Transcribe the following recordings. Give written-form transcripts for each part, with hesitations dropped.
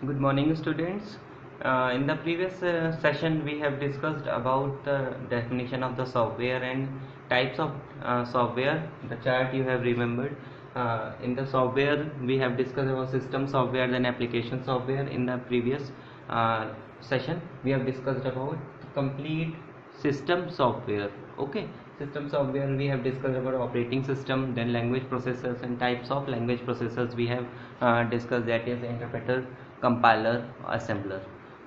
Good morning, students. In the previous session, we have discussed about the definition of the software and types of software. The chart you have remembered. In the software, we have discussed about system software, then application software. In the previous session, we have discussed about complete system software. Okay, system software we have discussed about operating system, then language processors and types of language processors we have discussed, that is interpreter, compiler, assembler.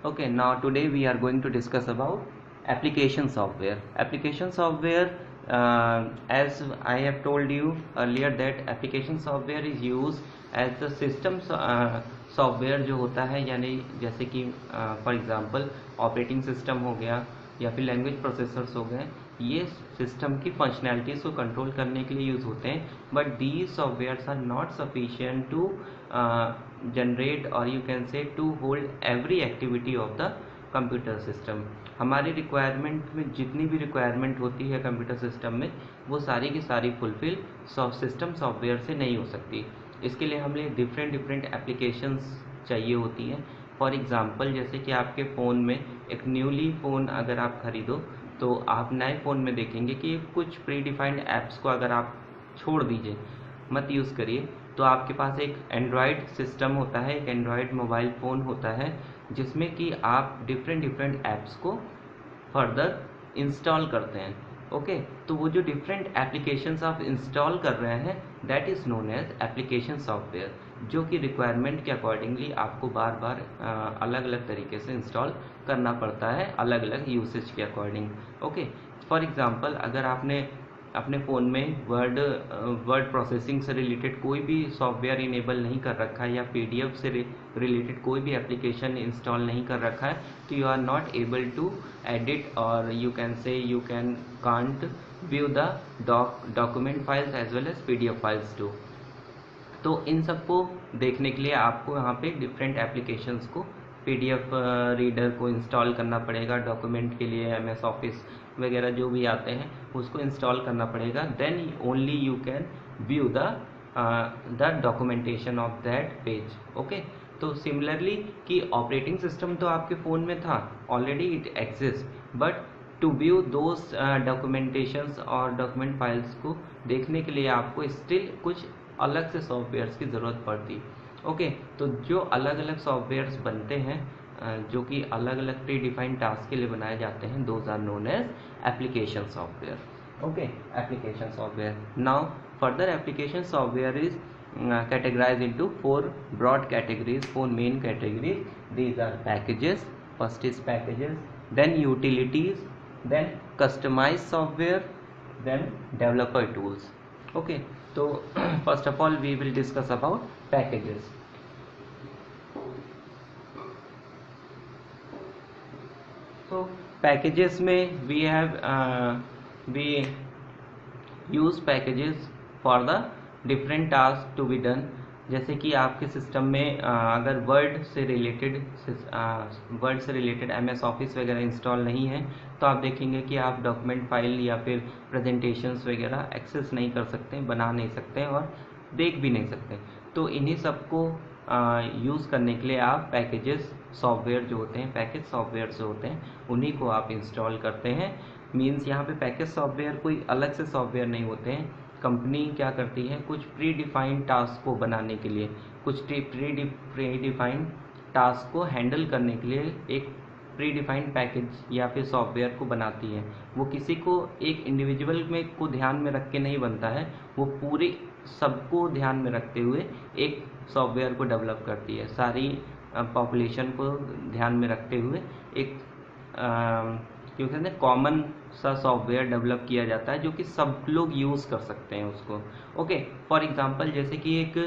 Okay, now today we are going to discuss about application software. Application software, as I have told you earlier, that application software is used as the system software जो होता है, यानी जैसे कि for example operating system हो गया या फिर लैंग्वेज प्रोसेसर्स हो गए, ये सिस्टम की फंक्शनैलिटीज़ को कंट्रोल करने के लिए यूज़ होते हैं. But these softwares are not sufficient to generate और you can say to hold every activity of the computer system. हमारी रिक्वायरमेंट में जितनी भी रिक्वायरमेंट होती है कंप्यूटर सिस्टम में, वो सारी की सारी फुलफिल सिस्टम सॉफ्टवेयर से नहीं हो सकती. इसके लिए हमें डिफरेंट एप्लीकेशंस चाहिए होती हैं. फॉर एग्ज़ाम्पल, जैसे कि आपके फ़ोन में एक न्यूली फ़ोन अगर आप ख़रीदो, तो आप नए फ़ोन में देखेंगे कि कुछ प्री डिफाइंड ऐप्स को अगर आप छोड़ दीजिए, मत यूज़ करिए, तो आपके पास एक एंड्रॉयड सिस्टम होता है, एक एंड्रॉयड मोबाइल फ़ोन होता है, जिसमें कि आप डिफरेंट ऐप्स को फर्दर इंस्टॉल करते हैं. ओके, तो वो जो डिफरेंट एप्लीकेशंस आप इंस्टॉल कर रहे हैं, that is known as application software, जो कि रिक्वायरमेंट के अकॉर्डिंगली आपको बार बार अलग अलग तरीके से इंस्टॉल करना पड़ता है, अलग अलग यूसेज के अकॉर्डिंग. ओके, फॉर एग्जांपल, अगर आपने अपने फ़ोन में वर्ड प्रोसेसिंग से रिलेटेड कोई भी सॉफ्टवेयर इनेबल नहीं कर रखा है, या पीडीएफ से रिलेटेड कोई भी एप्लीकेशन इंस्टॉल नहीं कर रखा है, तो you are not able to edit और you can say you can can't view the document files as well as PDF files too. तो इन सबको देखने के लिए आपको यहाँ पे डिफरेंट एप्लीकेशंस को, पीडीएफ रीडर को इंस्टॉल करना पड़ेगा, डॉक्यूमेंट के लिए एमएस ऑफिस वगैरह जो भी आते हैं उसको इंस्टॉल करना पड़ेगा. Then only you can view the documentation of that page. Okay, तो सिमिलरली कि ऑपरेटिंग सिस्टम तो आपके फ़ोन में था already, it exist, but to view those documentations और डॉक्यूमेंट फाइल्स को देखने के लिए आपको स्टिल कुछ अलग से सॉफ्टवेयर्स की ज़रूरत पड़ती. ओके, तो जो अलग अलग सॉफ्टवेयर्स बनते हैं, जो कि अलग अलग प्री डिफाइंड टास्क के लिए बनाए जाते हैं, those are known as application software. Okay, application software. Now further application software is categorized into four broad categories, four main categories. These are packages. First is packages, then utilities, then customized software, then developer tools. Okay, so first of all we will discuss about packages. So packages में we have we use packages for the different task to be done. जैसे कि आपके system में अगर Word से related MS Office वगैरह install नहीं है, तो आप देखेंगे कि आप डॉक्यूमेंट फाइल या फिर प्रेजेंटेशंस वगैरह एक्सेस नहीं कर सकते, बना नहीं सकते और देख भी नहीं सकते. तो इन्हीं सबको यूज़ करने के लिए आप पैकेजेस सॉफ्टवेयर जो होते हैं, पैकेज सॉफ्टवेयर जो होते हैं, उन्हीं को आप इंस्टॉल करते हैं. मीन्स यहाँ पे पैकेज सॉफ्टवेयर कोई अलग से सॉफ्टवेयर नहीं होते हैं. कंपनी क्या करती है, कुछ प्री डिफाइंड टास्क को बनाने के लिए, कुछ प्री डिफाइंड टास्क को हैंडल करने के लिए एक प्री डिफाइंड पैकेज या फिर सॉफ्टवेयर को बनाती है. वो किसी को एक इंडिविजुअल में को ध्यान में रख के नहीं बनता है, वो पूरे सबको ध्यान में रखते हुए एक सॉफ्टवेयर को डेवलप करती है. सारी पॉपुलेशन को ध्यान में रखते हुए एक क्यों कहते हैं कॉमन सा सॉफ्टवेयर डेवलप किया जाता है, जो कि सब लोग यूज़ कर सकते हैं उसको. ओके, फॉर एग्जांपल, जैसे कि एक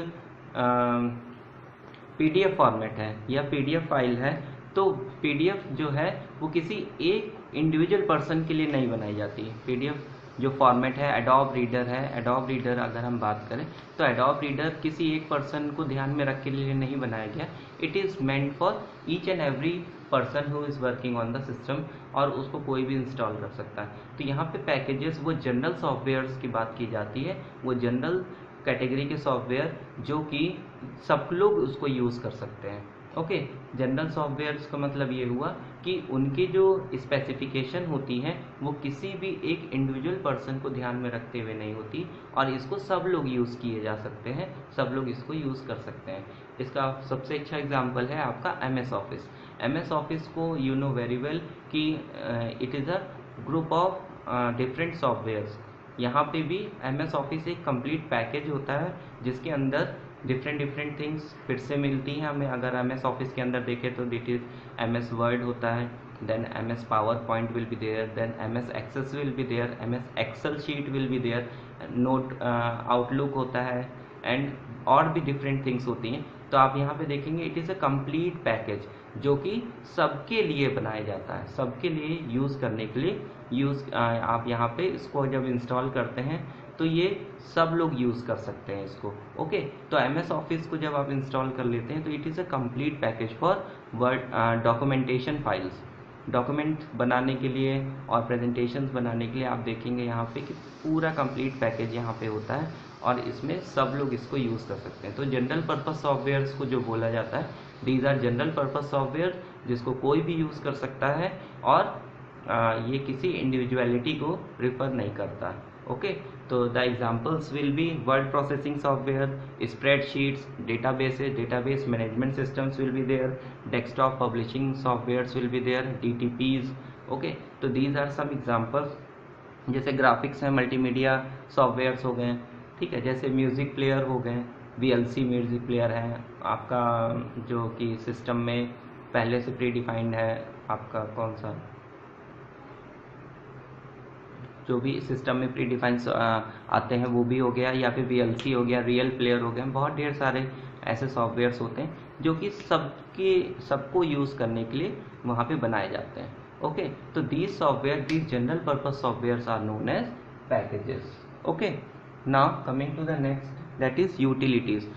पीडीएफ फॉर्मेट है या पीडीएफ फाइल है, तो पीडीएफ जो है वो किसी एक इंडिविजुअल पर्सन के लिए नहीं बनाई जाती है. पीडीएफ जो फॉर्मेट है, एडोब रीडर है, एडोब रीडर अगर हम बात करें, तो एडोब रीडर किसी एक पर्सन को ध्यान में रख के लिए नहीं बनाया गया. It is meant for each and every person who is working on the system, और उसको कोई भी इंस्टॉल कर सकता है. तो यहाँ पे पैकेजेस वो जनरल सॉफ्टवेयर्स की बात की जाती है, वो जनरल कैटेगरी के सॉफ्टवेयर जो कि सब लोग उसको यूज़ कर सकते हैं. ओके, जनरल सॉफ्टवेयर्स का मतलब ये हुआ कि उनकी जो स्पेसिफिकेशन होती हैं वो किसी भी एक इंडिविजुअल पर्सन को ध्यान में रखते हुए नहीं होती, और इसको सब लोग यूज़ किए जा सकते हैं, सब लोग इसको यूज़ कर सकते हैं। इसका सबसे अच्छा एग्जांपल है आपका MS ऑफिस। MS ऑफिस को यू नो वेरी वेल कि it is a group of different softwares. यहाँ पे भी MS ऑफिस एक कंप्लीट पैकेज होता है जिसके अंदर डिफरेंट थिंग्स फिर से मिलती हैं हमें। अगर MS ऑफिस के अंदर देखें तो दिट इज MS वर्ड होता है, then MS PowerPoint will be there, then MS Access will be there, MS Excel sheet will be there, note Outlook होता है, एंड और भी डिफरेंट थिंग्स होती हैं। तो आप यहाँ पे देखेंगे it is a complete package जो कि सबके लिए बनाया जाता है, सबके लिए यूज़ करने के लिए आप यहाँ पे इसको जब इंस्टॉल करते हैं तो ये सब लोग यूज़ कर सकते हैं इसको। ओके, तो MS ऑफिस को जब आप इंस्टॉल कर लेते हैं तो it is a complete package for word documentation files. Document बनाने के लिए और प्रेजेंटेशंस बनाने के लिए आप देखेंगे यहाँ पे कि पूरा कंप्लीट पैकेज यहाँ पे होता है, और इसमें सब लोग इसको यूज़ कर सकते हैं। तो जनरल पर्पस सॉफ्टवेयर्स को जो बोला जाता है, these are general purpose software जिसको कोई भी यूज़ कर सकता है, और ये किसी इंडिविजुअलिटी को रिफर नहीं करता। ओके, तो the examples will be word processing software, spreadsheets, databases, database management systems will be there, desktop publishing softwares will be there, DTPs। Okay, तो दीज आर सम एग्जांपल्स। जैसे ग्राफिक्स हैं, multimedia softwares हो गए, ठीक है, जैसे music player हो गए, VLC म्यूज़िक प्लेयर है आपका, जो कि सिस्टम में पहले से प्री डिफाइंड है आपका, कौन सा, जो भी सिस्टम में प्री डिफाइंड आते हैं वो भी हो गया, या फिर VLC हो गया, रियल प्लेयर हो गया। बहुत ढेर सारे ऐसे सॉफ्टवेयर्स होते हैं जो कि सबको यूज़ करने के लिए वहाँ पे बनाए जाते हैं। ओके, तो these software, these general purpose softwares are known as packages. Okay, now coming to the next, that is utilities.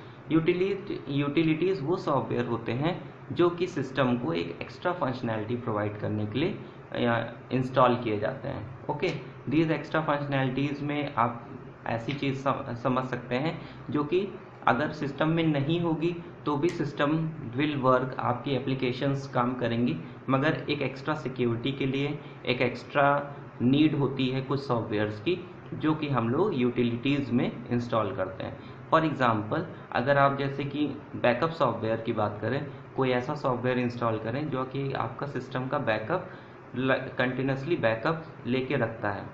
Utilities वो सॉफ्टवेयर होते हैं जो कि सिस्टम को एक एक्स्ट्रा फंक्शनैलिटी प्रोवाइड करने के लिए इंस्टॉल किए जाते हैं। ओके, दीज एक्स्ट्रा फंक्शनैलिटीज़ में आप ऐसी चीज़ समझ सकते हैं जो कि अगर सिस्टम में नहीं होगी तो भी सिस्टम विल वर्क, आपकी एप्लीकेशंस काम करेंगी, मगर एक एक्स्ट्रा सिक्योरिटी के लिए एक एक्स्ट्रा नीड होती है कुछ सॉफ्टवेयर्स की, जो कि हम लोग यूटिलिटीज़ में इंस्टॉल करते हैं। फॉर एग्ज़ाम्पल, अगर आप जैसे कि बैकअप सॉफ्टवेयर की बात करें, कोई ऐसा सॉफ्टवेयर इंस्टॉल करें जो कि आपका सिस्टम का बैकअप कंटिन्यूसली बैकअप लेके रखता है,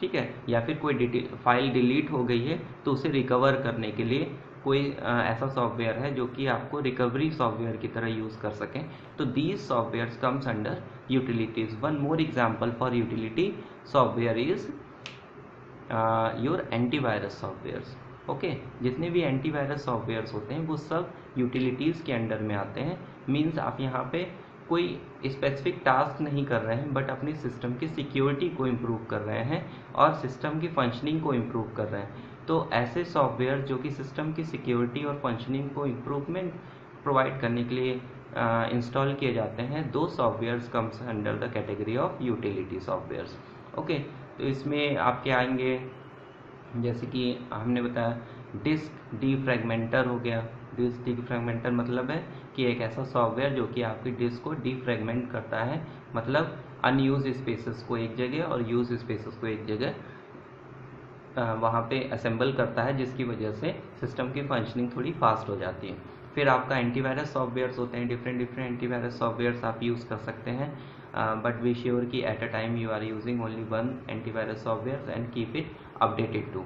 ठीक है, या फिर कोई फाइल डिलीट हो गई है तो उसे रिकवर करने के लिए कोई ऐसा सॉफ्टवेयर है जो कि आपको रिकवरी सॉफ्टवेयर की तरह यूज़ कर सकें, तो these softwares comes under utilities. One more example for utility software is your antivirus softwares. Okay, जितने भी एंटीवायरस सॉफ्टवेयर्स होते हैं वो सब यूटिलिटीज़ के अंडर में आते हैं। मीन्स आप यहाँ पे कोई स्पेसिफिक टास्क नहीं कर रहे हैं, बट अपनी सिस्टम की सिक्योरिटी को इम्प्रूव कर रहे हैं और सिस्टम की फंक्शनिंग को इम्प्रूव कर रहे हैं। तो ऐसे सॉफ्टवेयर जो कि सिस्टम की सिक्योरिटी और फंक्शनिंग को इम्प्रूवमेंट प्रोवाइड करने के लिए इंस्टॉल किए जाते हैं, दो softwares comes under the category of utility softwares. Okay, तो इसमें आपके आएंगे, जैसे कि हमने बताया डिस्क डीफ्रैगमेंटर हो गया। डिस्क डीफ्रैगमेंटर मतलब है कि एक ऐसा सॉफ्टवेयर जो कि आपकी डिस्क को डीफ्रैगमेंट करता है, मतलब अनयूज स्पेसेस को एक जगह और यूज स्पेसेस को एक जगह वहाँ पे असेंबल करता है, जिसकी वजह से सिस्टम की फंक्शनिंग थोड़ी फास्ट हो जाती है। फिर आपका एंटीवायरस सॉफ्टवेयर्स होते हैं, डिफरेंट एंटीवायरस सॉफ्टवेयर्स आप यूज़ कर सकते हैं, बट बी श्योर कि at a time you are using only one antivirus software and keep it updated too.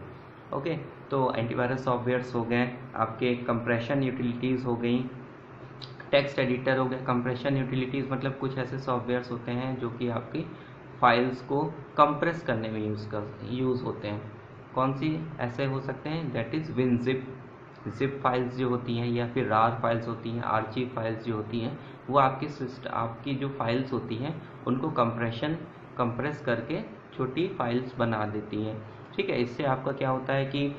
Okay, तो एंटीवायरस सॉफ्टवेयर्स हो गए, आपके कंप्रेशन यूटिलिटीज़ हो गई, टेक्स्ट एडिटर हो गया। कंप्रेशन यूटिलिटीज़ मतलब कुछ ऐसे सॉफ्टवेयर्स होते हैं जो कि आपकी फाइल्स को कंप्रेस करने में यूज़ होते हैं। कौन सी ऐसे हो सकते हैं, that is WinZip. Zip files जो होती हैं या फिर रार फाइल्स होती हैं, आर्चिव फाइल्स जो होती हैं, वो आपकी जो फाइल्स होती हैं उनको कंप्रेस करके छोटी फाइल्स बना देती हैं, ठीक है। इससे आपका क्या होता है कि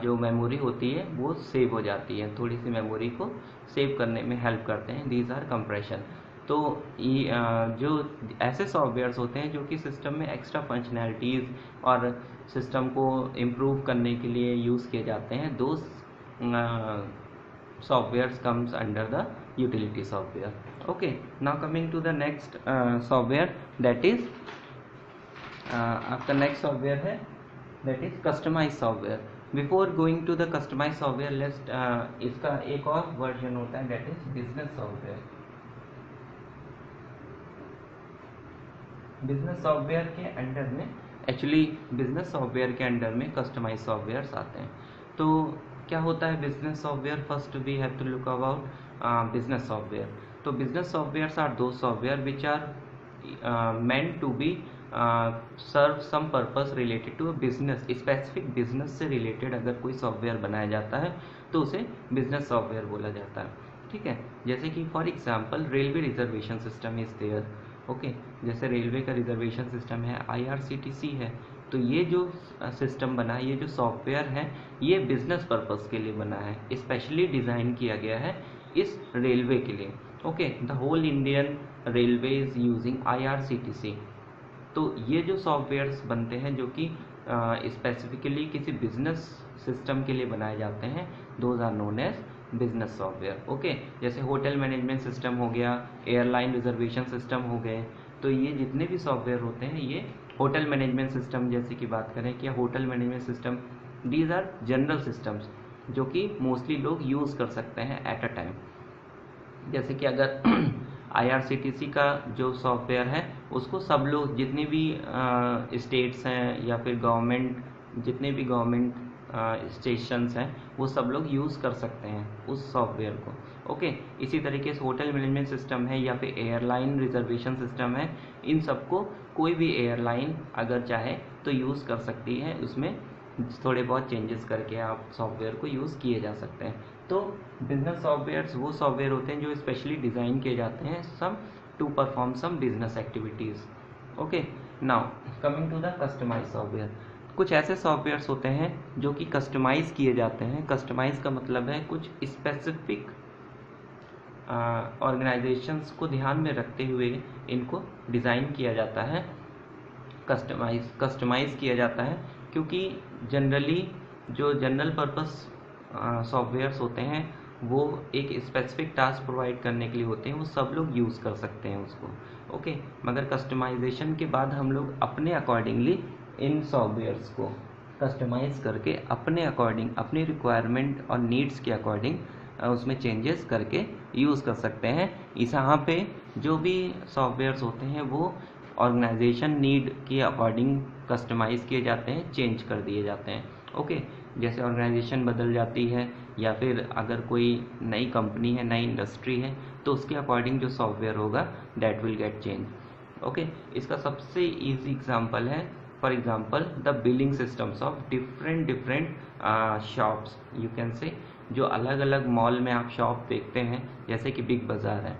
जो मेमोरी होती है वो सेव हो जाती है, थोड़ी सी मेमोरी को सेव करने में हेल्प करते हैं, दीज आर कंप्रेशन। तो ये जो ऐसे सॉफ्टवेयर्स होते हैं जो कि सिस्टम में एक्स्ट्रा फंक्शनैलिटीज़ और सिस्टम को इम्प्रूव करने के लिए यूज़ किए जाते हैं, दो softwares comes under the utility software. Okay, now coming to the next software, that is आपका next software है that is customized software. Before going to the customized software, let's इसका एक और version होता है that is business software. Business software के under में actually business software के अंडर में कस्टमाइज सॉफ्टवेयर्स आते हैं. तो क्या होता है business software? First we have to look about business software. तो business softwares are those software which are meant to be serve some purpose related to a business. Specific business से related अगर कोई सॉफ्टवेयर बनाया जाता है तो उसे business software बोला जाता है. ठीक है, जैसे कि for example railway reservation system is there. Okay, जैसे रेलवे का रिजर्वेशन सिस्टम है, IRCTC है. तो ये जो सिस्टम बना है, ये जो सॉफ्टवेयर है, ये बिजनेस पर्पस के लिए बना है, स्पेशली डिज़ाइन किया गया है इस रेलवे के लिए. Okay, the whole Indian railway is using IRCTC. तो ये जो सॉफ्टवेयर्स बनते हैं जो कि स्पेसिफिकली किसी बिजनेस सिस्टम के लिए बनाए जाते हैं, those are known as business software. Okay, जैसे होटल मैनेजमेंट सिस्टम हो गया, एयरलाइन रिजर्वेशन सिस्टम हो गए. तो ये जितने भी सॉफ्टवेयर होते हैं, ये होटल मैनेजमेंट सिस्टम जैसे कि बात करें कि hotel management system, these are general systems जो कि मोस्टली लोग यूज़ कर सकते हैं एट अ टाइम. जैसे कि अगर IRCTC का जो सॉफ्टवेयर है उसको सब लोग, जितने भी स्टेट्स हैं या फिर गवर्नमेंट, जितने भी गवर्नमेंट स्टेशंस हैं, वो सब लोग यूज़ कर सकते हैं उस सॉफ्टवेयर को. ओके, इसी तरीके से होटल मैनेजमेंट सिस्टम है या फिर एयरलाइन रिजर्वेशन सिस्टम है, इन सबको कोई भी एयरलाइन अगर चाहे तो यूज़ कर सकती है. उसमें थोड़े बहुत चेंजेस करके आप सॉफ्टवेयर को यूज़ किए जा सकते हैं. तो बिजनेस सॉफ्टवेयर्स वो सॉफ्टवेयर होते हैं जो स्पेशली डिज़ाइन किए जाते हैं some to perform some business activities. Okay, now coming to the customise software. कुछ ऐसे सॉफ्टवेयर्स होते हैं जो कि कस्टमाइज़ किए जाते हैं. कस्टमाइज़ का मतलब है कुछ स्पेसिफिक ऑर्गेनाइजेशंस को ध्यान में रखते हुए इनको डिज़ाइन किया जाता है, कस्टमाइज़ किया जाता है. क्योंकि जनरली जो जनरल पर्पस सॉफ्टवेयर्स होते हैं वो एक स्पेसिफिक टास्क प्रोवाइड करने के लिए होते हैं, वो सब लोग यूज़ कर सकते हैं उसको. ओके, मगर कस्टमाइजेशन के बाद हम लोग अपने अकॉर्डिंगली इन सॉफ्टवेयर्स को कस्टमाइज़ करके अपने अकॉर्डिंग, अपनी रिक्वायरमेंट और नीड्स के अकॉर्डिंग उसमें चेंजेस करके यूज़ कर सकते हैं. यहाँ पे जो भी सॉफ्टवेयर्स होते हैं वो ऑर्गेनाइजेशन नीड के अकॉर्डिंग कस्टमाइज़ किए जाते हैं, चेंज कर दिए जाते हैं. ओके, जैसे ऑर्गेनाइजेशन बदल जाती है या फिर अगर कोई नई कंपनी है, नई इंडस्ट्री है, तो उसके अकॉर्डिंग जो सॉफ्टवेयर होगा that will get change. Okay, इसका सबसे इजी एग्जांपल है for example the billing systems of different shops. You can से जो अलग अलग मॉल में आप शॉप देखते हैं, जैसे कि बिग बाज़ार है.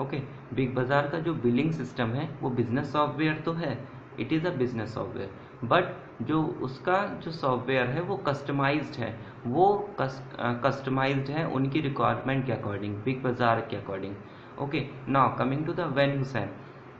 ओके, बिग बाज़ार का जो बिलिंग सिस्टम है वो बिजनेस सॉफ्टवेयर तो है, it is a business software, but जो उसका जो सॉफ्टवेयर है वो कस्टमाइज्ड है. वो कस्टमाइज्ड है उनकी रिक्वायरमेंट के अकॉर्डिंग, बिग बाज़ार के according. Okay, now coming to the वेन हुसैन,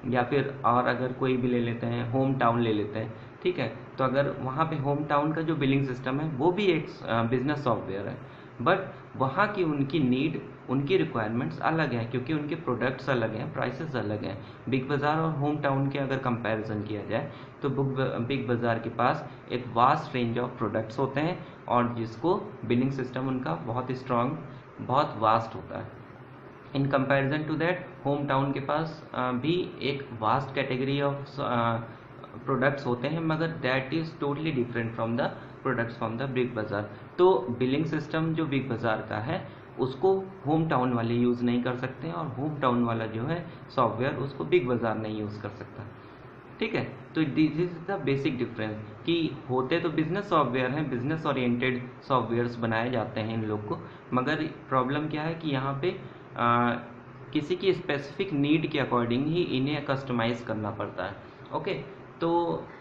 या फिर और अगर कोई भी ले लेते हैं, होम टाउन ले लेते हैं. ठीक है, तो अगर वहाँ पे होम टाउन का जो बिलिंग सिस्टम है वो भी एक बिजनेस सॉफ्टवेयर है, बट वहाँ की उनकी नीड, उनकी रिक्वायरमेंट्स अलग हैं क्योंकि उनके प्रोडक्ट्स अलग हैं, प्राइसेस अलग हैं. बिग बाज़ार और होम टाउन के अगर कंपैरिजन किया जाए तो बिग बाज़ार के पास एक वास्ट रेंज ऑफ प्रोडक्ट्स होते हैं और जिसको बिलिंग सिस्टम उनका बहुत स्ट्रॉन्ग, बहुत वास्ट होता है. In comparison to that home town के पास भी एक वास्ट कैटेगरी ऑफ प्रोडक्ट्स होते हैं, मगर that is totally different from the products from the big बाज़ार. तो बिलिंग सिस्टम जो बिग बाज़ार का है उसको होम टाउन वाले यूज़ नहीं कर सकते हैं, और होम टाउन वाला जो है सॉफ्टवेयर उसको बिग बाज़ार नहीं यूज़ कर सकता. ठीक है, तो this is the basic difference कि होते तो बिजनेस सॉफ्टवेयर हैं, बिजनेस ओरिएंटेड सॉफ्टवेयर्स बनाए जाते हैं इन लोग को, मगर प्रॉब्लम क्या है कि यहाँ पे किसी की स्पेसिफिक नीड के अकॉर्डिंग ही इन्हें कस्टमाइज़ करना पड़ता है. ओके, तो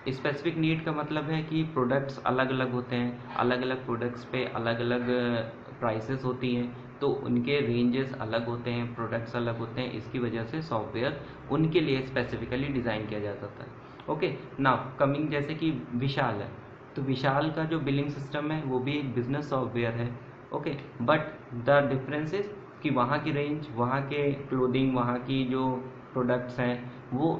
स्पेसिफिक नीड का मतलब है कि प्रोडक्ट्स अलग अलग होते हैं, अलग अलग प्रोडक्ट्स पे अलग अलग प्राइसेस होती हैं, तो उनके रेंजेस अलग होते हैं, प्रोडक्ट्स अलग होते हैं. इसकी वजह से सॉफ्टवेयर उनके लिए स्पेसिफिकली डिज़ाइन किया जाता है. ओके, नाउ कमिंग, जैसे कि विशाल है, तो विशाल का जो बिलिंग सिस्टम है वो भी एक बिजनेस सॉफ्टवेयर है. Okay, but the difference is कि कि वहाँ की रेंज, वहाँ के क्लोथिंग, वहाँ की जो प्रोडक्ट्स हैं वो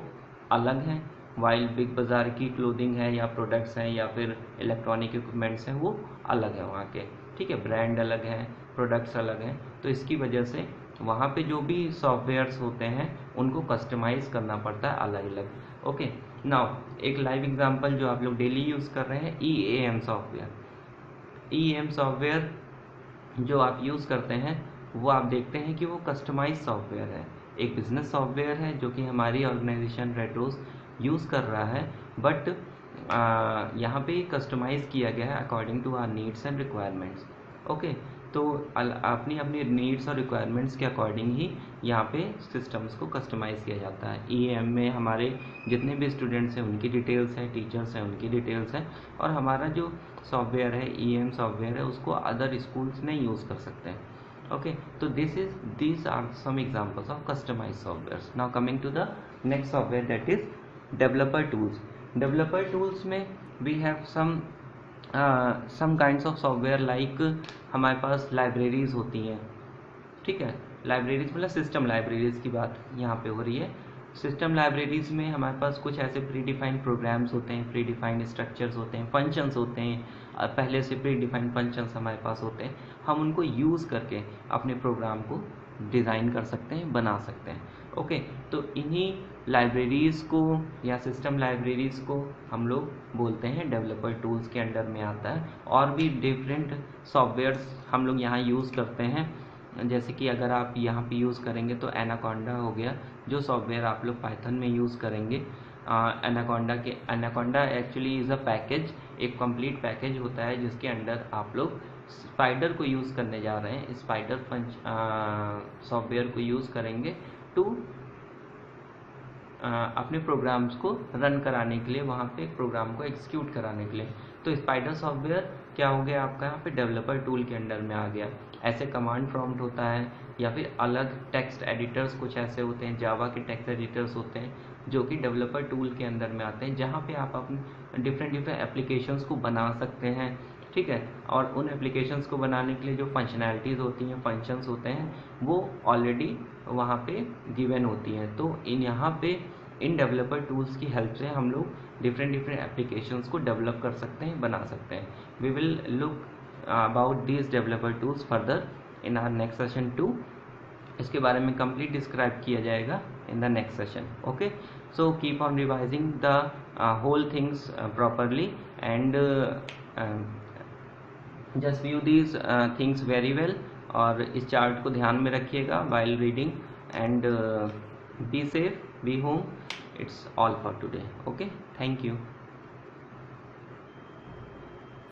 अलग हैं, वाइल बिग बाज़ार की क्लोथिंग है या प्रोडक्ट्स हैं या फिर इलेक्ट्रॉनिक इक्विपमेंट्स हैं वो अलग है वहाँ के, ठीक है, ब्रांड अलग हैं, प्रोडक्ट्स अलग हैं। तो इसकी वजह से वहाँ पे जो भी सॉफ्टवेयर्स होते हैं उनको कस्टमाइज़ करना पड़ता है अलग अलग। ओके, नाउ एक लाइव एग्जांपल जो आप लोग डेली यूज़ कर रहे हैं, EAM सॉफ्टवेयर। EAM सॉफ्टवेयर जो आप यूज़ करते हैं वो आप देखते हैं कि वो कस्टमाइज सॉफ्टवेयर है, एक बिजनेस सॉफ्टवेयर है जो कि हमारी ऑर्गेनाइजेशन रेट्रोस यूज़ कर रहा है, बट यहाँ पे कस्टमाइज़ किया गया है according to our needs and requirements. Okay, तो अपनी अपनी नीड्स और रिक्वायरमेंट्स के अकॉर्डिंग ही यहाँ पे सिस्टम्स को कस्टमाइज़ किया जाता है। EAM में हमारे जितने भी स्टूडेंट्स हैं उनकी डिटेल्स हैं, टीचर्स हैं उनकी डिटेल्स हैं, और हमारा जो सॉफ्टवेयर है EAM सॉफ्टवेयर है उसको अदर स्कूल्स नहीं यूज़ कर सकते हैं। Okay, so these are some examples of customized softwares. Now coming to the next software, that is developer tools. Developer tools में we have some kinds of software like हमारे पास libraries होती हैं, ठीक है, लाइब्रेरीज मतलब सिस्टम लाइब्रेरीज की बात यहाँ पे हो रही है। सिस्टम लाइब्रेरीज में हमारे पास कुछ ऐसे प्री डिफाइंड प्रोग्राम्स होते हैं, प्री डिफाइंड स्ट्रक्चर्स होते हैं, फंक्शंस होते हैं, पहले से प्री डिफाइंड फंक्शंस हमारे पास होते हैं, हम उनको यूज़ करके अपने प्रोग्राम को डिज़ाइन कर सकते हैं, बना सकते हैं। ओके, तो इन्हीं लाइब्रेरीज़ को या सिस्टम लाइब्रेरीज़ को हम लोग बोलते हैं डेवलपर टूल्स के अंडर में आता है। और भी डिफरेंट सॉफ्टवेयर्स हम लोग यहाँ यूज़ करते हैं, जैसे कि अगर आप यहाँ पे यूज़ करेंगे तो एनाकोंडा हो गया, जो सॉफ्टवेयर आप लोग पाइथन में यूज़ करेंगे। Anaconda actually is a package, एक कंप्लीट पैकेज होता है जिसके अंडर आप लोग स्पाइडर को यूज़ करने जा रहे हैं। स्पाइडर सॉफ्टवेयर को यूज़ करेंगे टू अपने प्रोग्राम्स को रन कराने के लिए, वहाँ पे प्रोग्राम को एग्जीक्यूट कराने के लिए। तो स्पाइडर सॉफ्टवेयर क्या हो गया आपका यहाँ पे डेवलपर टूल के अंडर में आ गया। ऐसे कमांड प्रॉम्प्ट होता है या फिर अलग टेक्स्ट एडिटर्स कुछ ऐसे होते हैं, जावा के टेक्स्ट एडिटर्स होते हैं जो कि डेवलपर टूल के अंदर में आते हैं, जहाँ पे आप अपने डिफरेंट एप्लीकेशंस को बना सकते हैं, ठीक है। और उन एप्लीकेशंस को बनाने के लिए जो फंक्शनैलिटीज़ होती हैं, फंक्शंस होते हैं, वो ऑलरेडी वहाँ पे गिवन होती हैं। तो यहाँ पे इन डेवलपर टूल्स की हेल्प से हम लोग डिफरेंट एप्लीकेशंस को डेवलप कर सकते हैं, बना सकते हैं। We will look about these developer tools further in our next session 2। इसके बारे में कंप्लीट डिस्क्राइब किया जाएगा in the next session. Okay, so keep on revising the whole things properly and just view these things very well. और इस chart को ध्यान में रखिएगा while reading and be safe, be home. It's all for today. Okay, thank you.